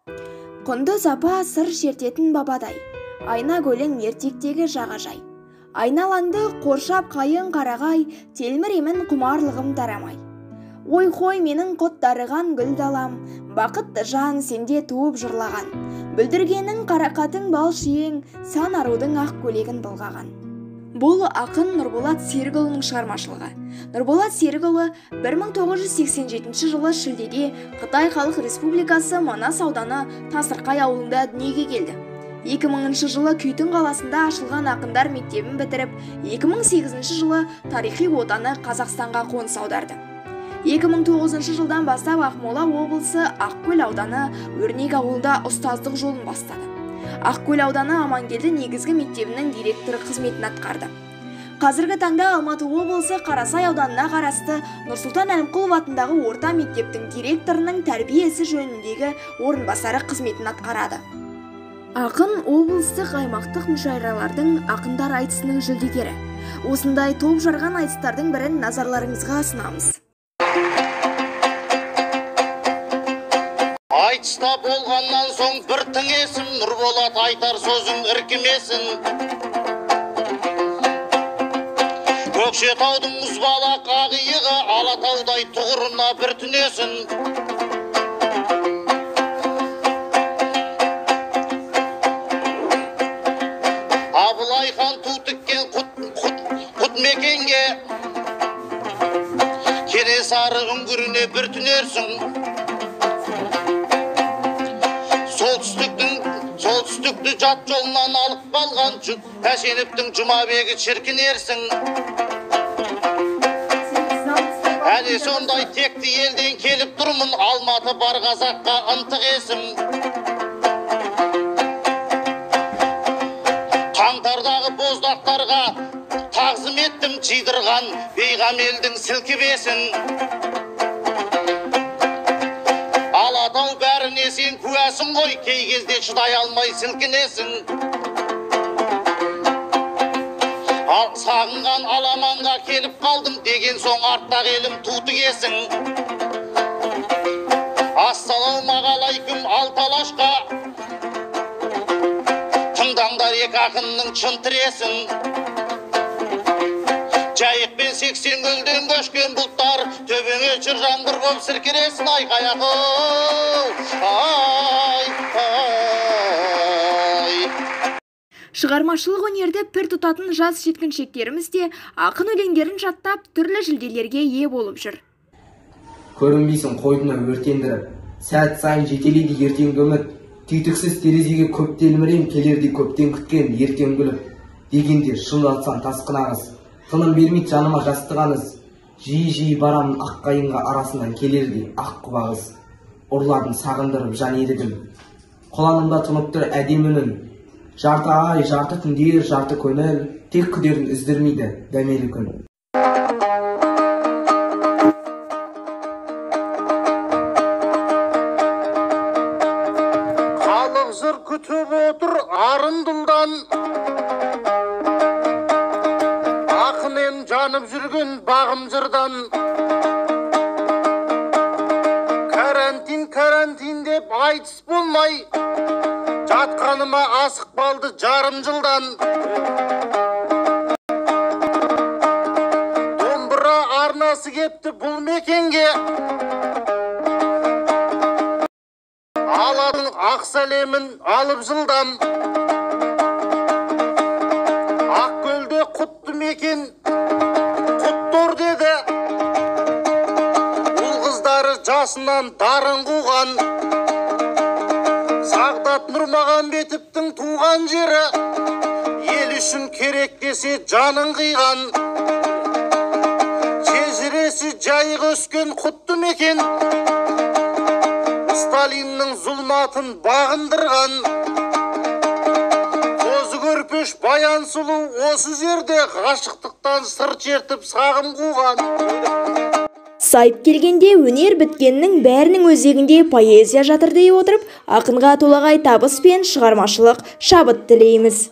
Құндыз апа сыр шертетін бабадай, айна көлің ертектегі жағажай. Айналаңды қоршап қайын қарағай, телміремін құмарлығым тарамай. Ой-хой менің қот дарыған гүл далам, бақытты жан сенде туып жырлаған. Бүлдіргенің қарақатын бал шиең, сан арудың ақ көлегін былғаған. Бұл ақын Нұрболат Серікұлының шығармашылығы. Нұрболат Серікұлы 1987 жылы шілдеде Қытай Халық Республикасы Манас ауданы Тасырқай ауылында дүниеге келді. 2000 жылы Күйтін қаласында ашылған ақындар мектебін бітіріп, 2008 жылы тарихи отаны Қазақстанға қоныс аударды. 2009 жылдан бастап Ақмола облысы Ақкөл ауданы Өрнек ауылында ұстаздық жолын бастады. Ақкөл ауданы Амангелді негізгі мектебінің директоры қызметін атқарды. Қазіргі таңда Алматы облысы Қарасай ауданына қарасты Нұрсұлтан Әлімқұлов атындағы орта мектептің директорының тәрбие ісі жөніндегі орынбасары қызметін атқарады. Ақын облыстық аймақтық мүшәйралардың ақындар айтысының жүлдегері. Осындай топ жарған айтыстардың бірін назарларыңызға ұсынамыз. Айтыста болғаннан соң бір тыңесін, Нұрболат айтар сөзің іркімесін. Көкшетаудың мұзбалақ ағиығы, Алатаудай тұғырына бір түнесін. Абылай хан ту тіккен құт мекенге, Кенесары үңгіріне бір түнерсің. Солтүстікті жат жолынан алып қалған Тәшеневтің Жұмабегі шіркінерсің. Әне сондай текті елден келіп тұрмын, Алматы бар қазаққа ынтық есім. Қаңтардағы боздақтарға тағзым еттім, жидырған бейғамелдің сілкібесін. Алатау бәріне сен куәсің ғой, кей кезде шыдай алмай сілкінесің. Сағынған аламанға келіп қалдым деген соң арттақ елім туты кесің. Ассалаумағалайкүм алталашқа, тыңдаңдар екі ақынның шын тіресін. Жайықпен 80 көлден көшкен бұлттар, төбеңе жүр жаңбыр боп сіркіресін. Айқай Шығармашылық өнерді пір тұтатын жас жеткіншектеріміз де ақын өлеңдерін жаттап түрлі жүлделерге ие болып жүр. Көрінбейсің қойдына өртендіріп, сәт сайын жетелейді ертеңгі үміт, түйтіксіз терезеге көп телмірем, келерде көптен күткен ертең гүліп. Дегенде шын атсан тасқын ағыс, тыным бермейді жаныма жастығаныз. Жиі-жиі барамын ақ қайынға арасынан келерде ақ құбағыз. Ұрларын сағындырып жан едігім, құланымда тұнып тұр әдем үнін. Жарты ай, жарты түндер, жарты көңіл, тек күдерін үздірмейді дәмелі күн. Халық жыр күтіп отыр арындылдан, ақынен жанып жүрген бағым жырдан. Карантин деп айтыс болмай, жатқаныма асық балды жарым жылдан. Домбыра арнасы кепті бұл мекенге, аладың ақ сәлемін алып жылдан. Ақкөлде құтты мекен, құттор деді, ұл қыздары жасынан дарын қуған. Сағдат Нұрмағамбетовтің туған жері, ел үшін керек десе жанын қиған. Шежіресі жайық өскен құтты мекен, Сталиннің зұлматын бағындырған. Қозы көрпеш баян сұлу осы жерде ғашықтықтан сыр шертіп сағым қуған. Сайып келгенде өнер біткеннің бәрінің өзегінде поэзия жатыр дей отырып, ақынға толағай табыс пен шығармашылық шабыт тілейміз.